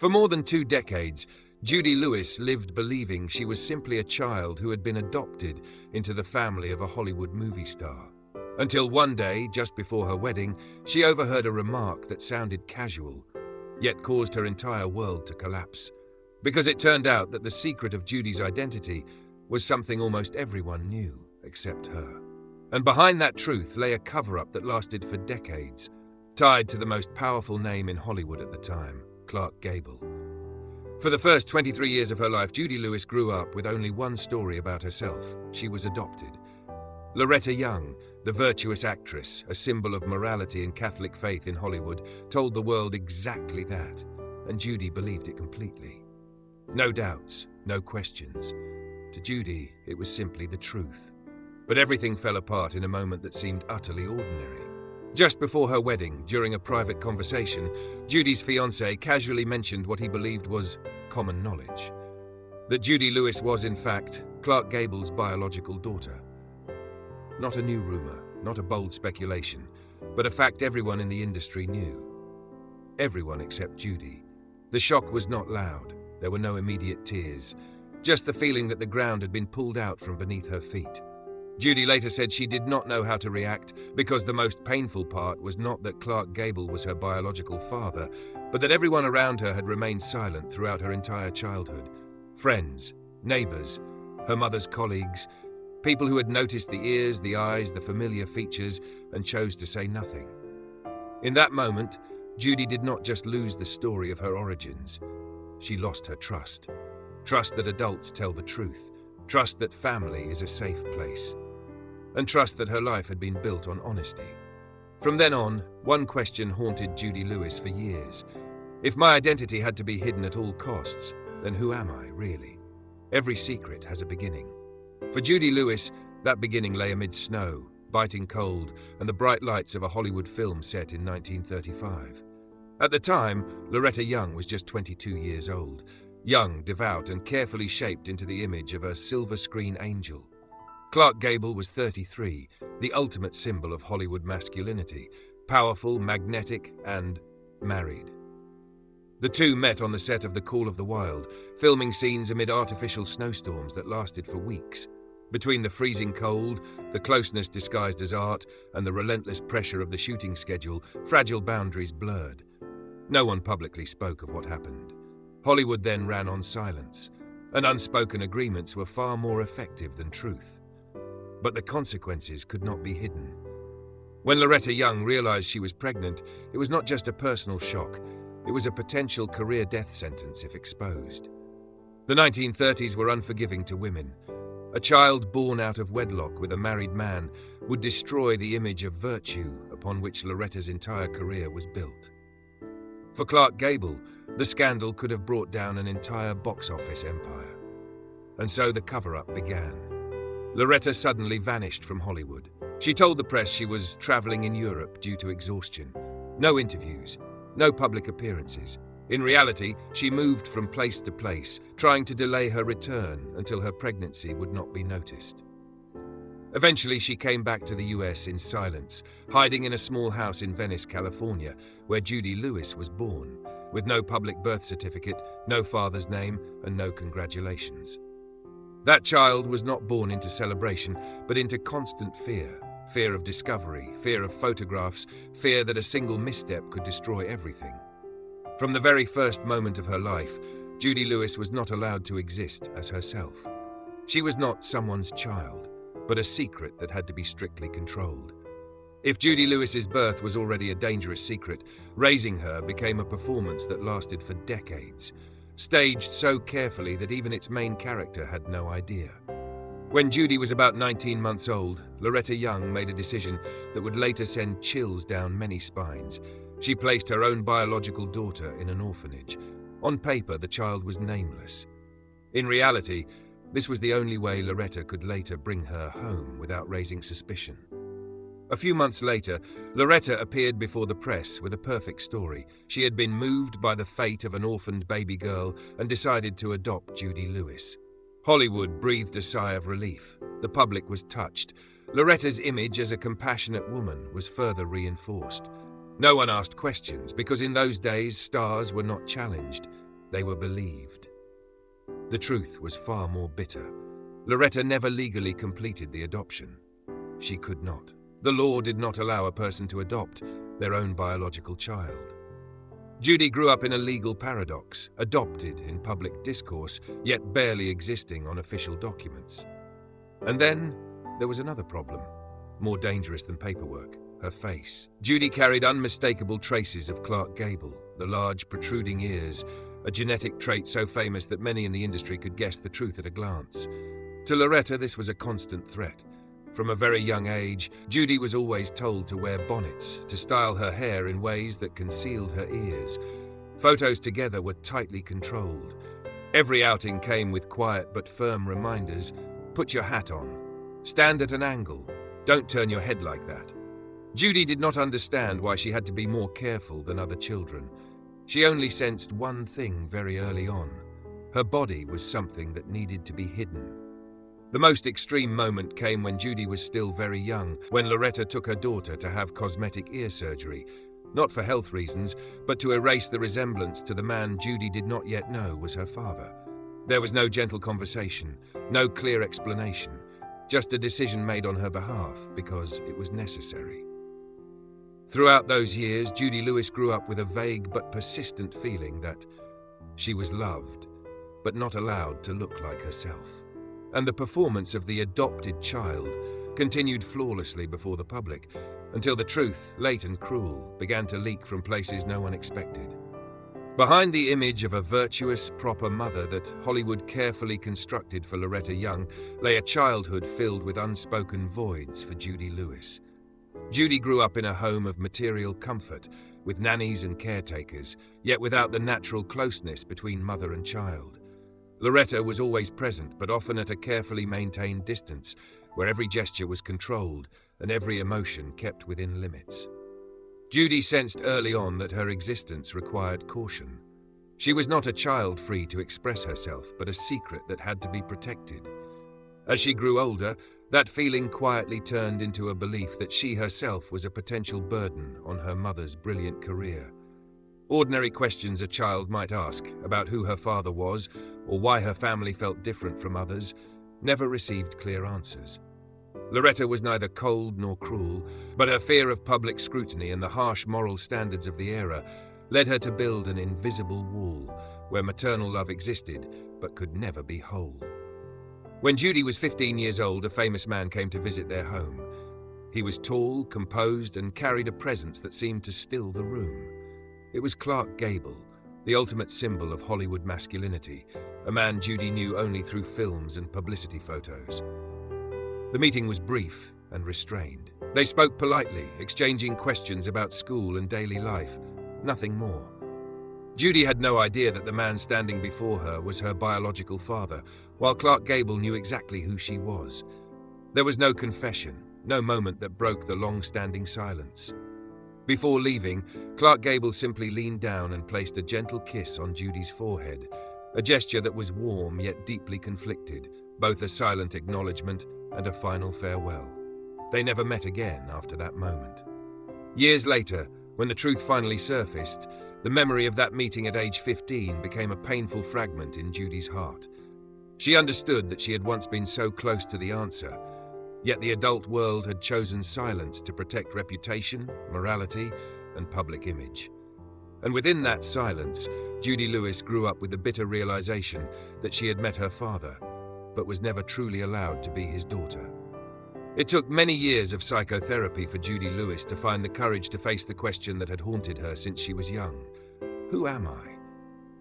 For more than 2 decades, Judy Lewis lived believing she was simply a child who had been adopted into the family of a Hollywood movie star. Until one day, just before her wedding, she overheard a remark that sounded casual, yet caused her entire world to collapse. Because it turned out that the secret of Judy's identity was something almost everyone knew except her. And behind that truth lay a cover-up that lasted for decades, tied to the most powerful name in Hollywood at the time, Clark Gable. For the first 23 years of her life, Judy Lewis grew up with only one story about herself. She was adopted. Loretta Young, the virtuous actress, a symbol of morality and Catholic faith in Hollywood, told the world exactly that, and Judy believed it completely. No doubts, no questions. To Judy, it was simply the truth. But everything fell apart in a moment that seemed utterly ordinary. Just before her wedding, during a private conversation, Judy's fiancé casually mentioned what he believed was common knowledge. That Judy Lewis was, in fact, Clark Gable's biological daughter. Not a new rumor, not a bold speculation, but a fact everyone in the industry knew. Everyone except Judy. The shock was not loud. There were no immediate tears, just the feeling that the ground had been pulled out from beneath her feet. Judy later said she did not know how to react because the most painful part was not that Clark Gable was her biological father, but that everyone around her had remained silent throughout her entire childhood. Friends, neighbors, her mother's colleagues, people who had noticed the ears, the eyes, the familiar features, and chose to say nothing. In that moment, Judy did not just lose the story of her origins. She lost her trust. Trust that adults tell the truth. Trust that family is a safe place. And trust that her life had been built on honesty. From then on, one question haunted Judy Lewis for years. If my identity had to be hidden at all costs, then who am I, really? Every secret has a beginning. For Judy Lewis, that beginning lay amid snow, biting cold, and the bright lights of a Hollywood film set in 1935. At the time, Loretta Young was just 22 years old. Young, devout, and carefully shaped into the image of a silver screen angel. Clark Gable was 33, the ultimate symbol of Hollywood masculinity, powerful, magnetic, and married. The two met on the set of The Call of the Wild, filming scenes amid artificial snowstorms that lasted for weeks. Between the freezing cold, the closeness disguised as art, and the relentless pressure of the shooting schedule, fragile boundaries blurred. No one publicly spoke of what happened. Hollywood then ran on silence, and unspoken agreements were far more effective than truth. But the consequences could not be hidden. When Loretta Young realized she was pregnant, it was not just a personal shock, it was a potential career death sentence if exposed. The 1930s were unforgiving to women. A child born out of wedlock with a married man would destroy the image of virtue upon which Loretta's entire career was built. For Clark Gable, the scandal could have brought down an entire box office empire. And so the cover-up began. Loretta suddenly vanished from Hollywood. She told the press she was traveling in Europe due to exhaustion. No interviews, no public appearances. In reality, she moved from place to place, trying to delay her return until her pregnancy would not be noticed. Eventually, she came back to the US in silence, hiding in a small house in Venice, California, where Judy Lewis was born, with no public birth certificate, no father's name, and no congratulations. That child was not born into celebration, but into constant fear. Fear of discovery, fear of photographs, fear that a single misstep could destroy everything. From the very first moment of her life, Judy Lewis was not allowed to exist as herself. She was not someone's child, but a secret that had to be strictly controlled. If Judy Lewis's birth was already a dangerous secret, raising her became a performance that lasted for decades, staged so carefully that even its main character had no idea. When Judy was about 19 months old, Loretta Young made a decision that would later send chills down many spines. She placed her own biological daughter in an orphanage. On paper, the child was nameless. In reality, this was the only way Loretta could later bring her home without raising suspicion. A few months later, Loretta appeared before the press with a perfect story. She had been moved by the fate of an orphaned baby girl and decided to adopt Judy Lewis. Hollywood breathed a sigh of relief. The public was touched. Loretta's image as a compassionate woman was further reinforced. No one asked questions because in those days, stars were not challenged. they were believed. The truth was far more bitter. Loretta never legally completed the adoption. She could not. The law did not allow a person to adopt their own biological child. Judy grew up in a legal paradox, adopted in public discourse, yet barely existing on official documents. And then there was another problem, more dangerous than paperwork: her face. Judy carried unmistakable traces of Clark Gable, the large protruding ears, a genetic trait so famous that many in the industry could guess the truth at a glance. To Loretta, this was a constant threat. From a very young age, Judy was always told to wear bonnets, to style her hair in ways that concealed her ears. Photos together were tightly controlled. Every outing came with quiet but firm reminders: put your hat on, stand at an angle, don't turn your head like that. Judy did not understand why she had to be more careful than other children. She only sensed one thing very early on: her body was something that needed to be hidden. The most extreme moment came when Judy was still very young, when Loretta took her daughter to have cosmetic ear surgery, not for health reasons, but to erase the resemblance to the man Judy did not yet know was her father. There was no gentle conversation, no clear explanation, just a decision made on her behalf because it was necessary. Throughout those years, Judy Lewis grew up with a vague but persistent feeling that she was loved, but not allowed to look like herself. And the performance of the adopted child continued flawlessly before the public, until the truth, late and cruel, began to leak from places no one expected. Behind the image of a virtuous, proper mother that Hollywood carefully constructed for Loretta Young lay a childhood filled with unspoken voids for Judy Lewis. Judy grew up in a home of material comfort, with nannies and caretakers, yet without the natural closeness between mother and child. Loretta was always present, but often at a carefully maintained distance, where every gesture was controlled and every emotion kept within limits. Judy sensed early on that her existence required caution. She was not a child free to express herself, but a secret that had to be protected. As she grew older, that feeling quietly turned into a belief that she herself was a potential burden on her mother's brilliant career. Ordinary questions a child might ask about who her father was or why her family felt different from others never received clear answers. Loretta was neither cold nor cruel, but her fear of public scrutiny and the harsh moral standards of the era led her to build an invisible wall where maternal love existed but could never be whole. When Judy was 15 years old, a famous man came to visit their home. He was tall, composed, and carried a presence that seemed to still the room. It was Clark Gable, the ultimate symbol of Hollywood masculinity, a man Judy knew only through films and publicity photos. The meeting was brief and restrained. They spoke politely, exchanging questions about school and daily life, nothing more. Judy had no idea that the man standing before her was her biological father, while Clark Gable knew exactly who she was. There was no confession, no moment that broke the long-standing silence. Before leaving, Clark Gable simply leaned down and placed a gentle kiss on Judy's forehead, a gesture that was warm yet deeply conflicted, both a silent acknowledgement and a final farewell. They never met again after that moment. Years later, when the truth finally surfaced, the memory of that meeting at age 15 became a painful fragment in Judy's heart. She understood that she had once been so close to the answer, yet the adult world had chosen silence to protect reputation, morality, and public image. And within that silence, Judy Lewis grew up with the bitter realization that she had met her father, but was never truly allowed to be his daughter. It took many years of psychotherapy for Judy Lewis to find the courage to face the question that had haunted her since she was young. Who am I?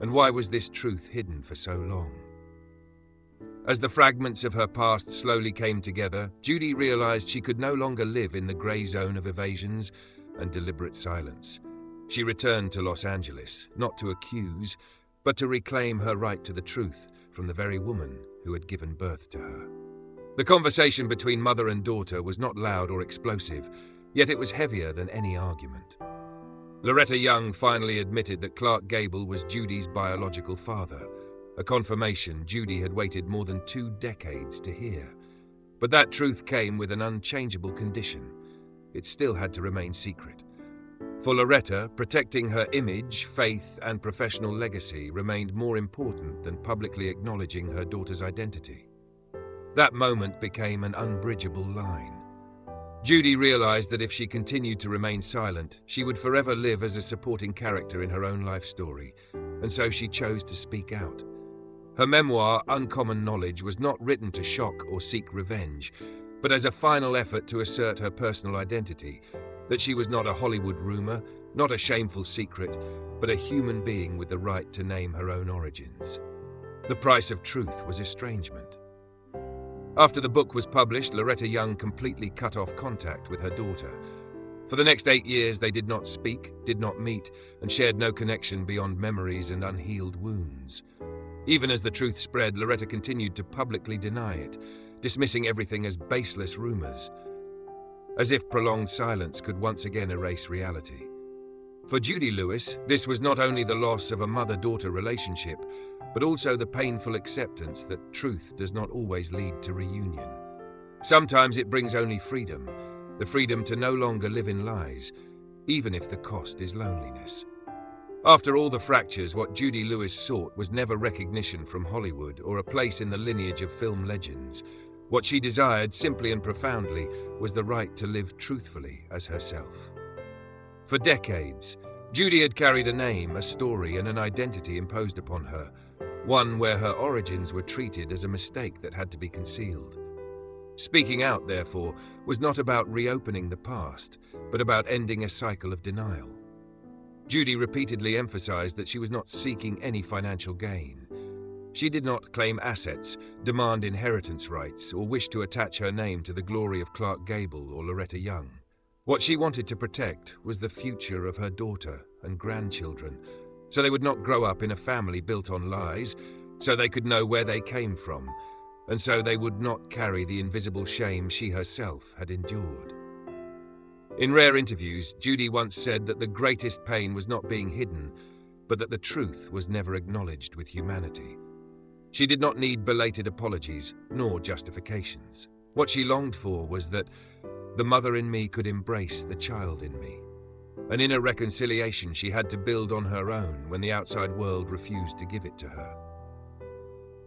And why was this truth hidden for so long? As the fragments of her past slowly came together, Judy realized she could no longer live in the gray zone of evasions and deliberate silence. She returned to Los Angeles, not to accuse, but to reclaim her right to the truth from the very woman who had given birth to her. The conversation between mother and daughter was not loud or explosive, yet it was heavier than any argument. Loretta Young finally admitted that Clark Gable was Judy's biological father, a confirmation Judy had waited more than 2 decades to hear. But that truth came with an unchangeable condition. It still had to remain secret. For Loretta, protecting her image, faith, and professional legacy remained more important than publicly acknowledging her daughter's identity. That moment became an unbridgeable line. Judy realized that if she continued to remain silent, she would forever live as a supporting character in her own life story, and so she chose to speak out. Her memoir, Uncommon Knowledge, was not written to shock or seek revenge, but as a final effort to assert her personal identity, that she was not a Hollywood rumor, not a shameful secret, but a human being with the right to name her own origins. The price of truth was estrangement. After the book was published, Loretta Young completely cut off contact with her daughter. For the next 8 years, they did not speak, did not meet, and shared no connection beyond memories and unhealed wounds. Even as the truth spread, Loretta continued to publicly deny it, dismissing everything as baseless rumors, as if prolonged silence could once again erase reality. For Judy Lewis, this was not only the loss of a mother-daughter relationship, but also the painful acceptance that truth does not always lead to reunion. Sometimes it brings only freedom, the freedom to no longer live in lies, even if the cost is loneliness. After all the fractures, what Judy Lewis sought was never recognition from Hollywood or a place in the lineage of film legends. What she desired, simply and profoundly, was the right to live truthfully as herself. For decades, Judy had carried a name, a story, and an identity imposed upon her, one where her origins were treated as a mistake that had to be concealed. Speaking out, therefore, was not about reopening the past, but about ending a cycle of denial. Judy repeatedly emphasized that she was not seeking any financial gain. She did not claim assets, demand inheritance rights, or wish to attach her name to the glory of Clark Gable or Loretta Young. What she wanted to protect was the future of her daughter and grandchildren, so they would not grow up in a family built on lies, so they could know where they came from, and so they would not carry the invisible shame she herself had endured. In rare interviews, Judy once said that the greatest pain was not being hidden, but that the truth was never acknowledged with humanity. She did not need belated apologies, nor justifications. What she longed for was that the mother in me could embrace the child in me. An inner reconciliation she had to build on her own when the outside world refused to give it to her.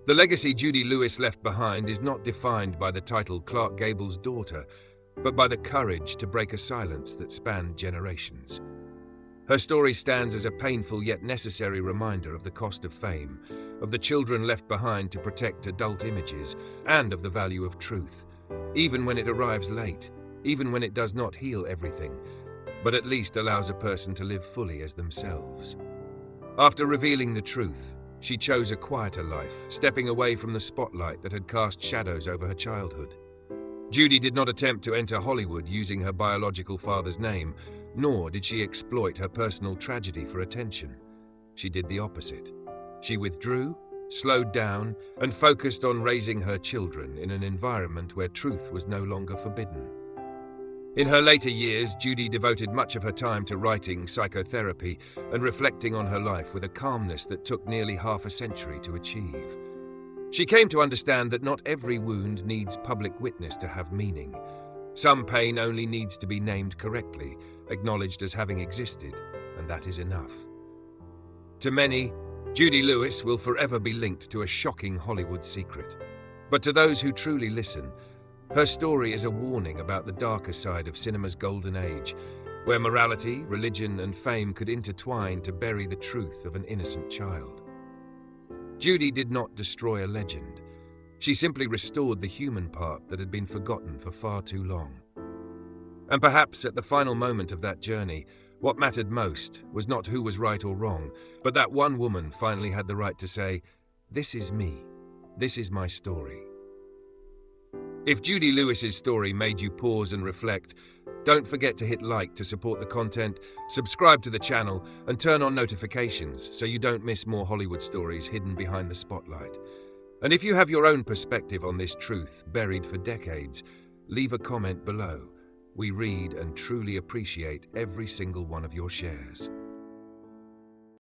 The legacy Judy Lewis left behind is not defined by the title Clark Gable's daughter, but by the courage to break a silence that spanned generations. Her story stands as a painful yet necessary reminder of the cost of fame, of the children left behind to protect adult images, and of the value of truth, even when it arrives late, even when it does not heal everything, but at least allows a person to live fully as themselves. After revealing the truth, she chose a quieter life, stepping away from the spotlight that had cast shadows over her childhood. Judy did not attempt to enter Hollywood using her biological father's name, nor did she exploit her personal tragedy for attention. She did the opposite. She withdrew, slowed down, and focused on raising her children in an environment where truth was no longer forbidden. In her later years, Judy devoted much of her time to writing, psychotherapy, and reflecting on her life with a calmness that took nearly half a century to achieve. She came to understand that not every wound needs public witness to have meaning. Some pain only needs to be named correctly, acknowledged as having existed, and that is enough. To many, Judy Lewis will forever be linked to a shocking Hollywood secret. But to those who truly listen, her story is a warning about the darker side of cinema's golden age, where morality, religion, and fame could intertwine to bury the truth of an innocent child. Judy did not destroy a legend. She simply restored the human part that had been forgotten for far too long. And perhaps at the final moment of that journey, what mattered most was not who was right or wrong, but that one woman finally had the right to say, "This is me. This is my story." If Judy Lewis's story made you pause and reflect, don't forget to hit like to support the content, subscribe to the channel, and turn on notifications so you don't miss more Hollywood stories hidden behind the spotlight. And if you have your own perspective on this truth buried for decades, leave a comment below. We read and truly appreciate every single one of your shares.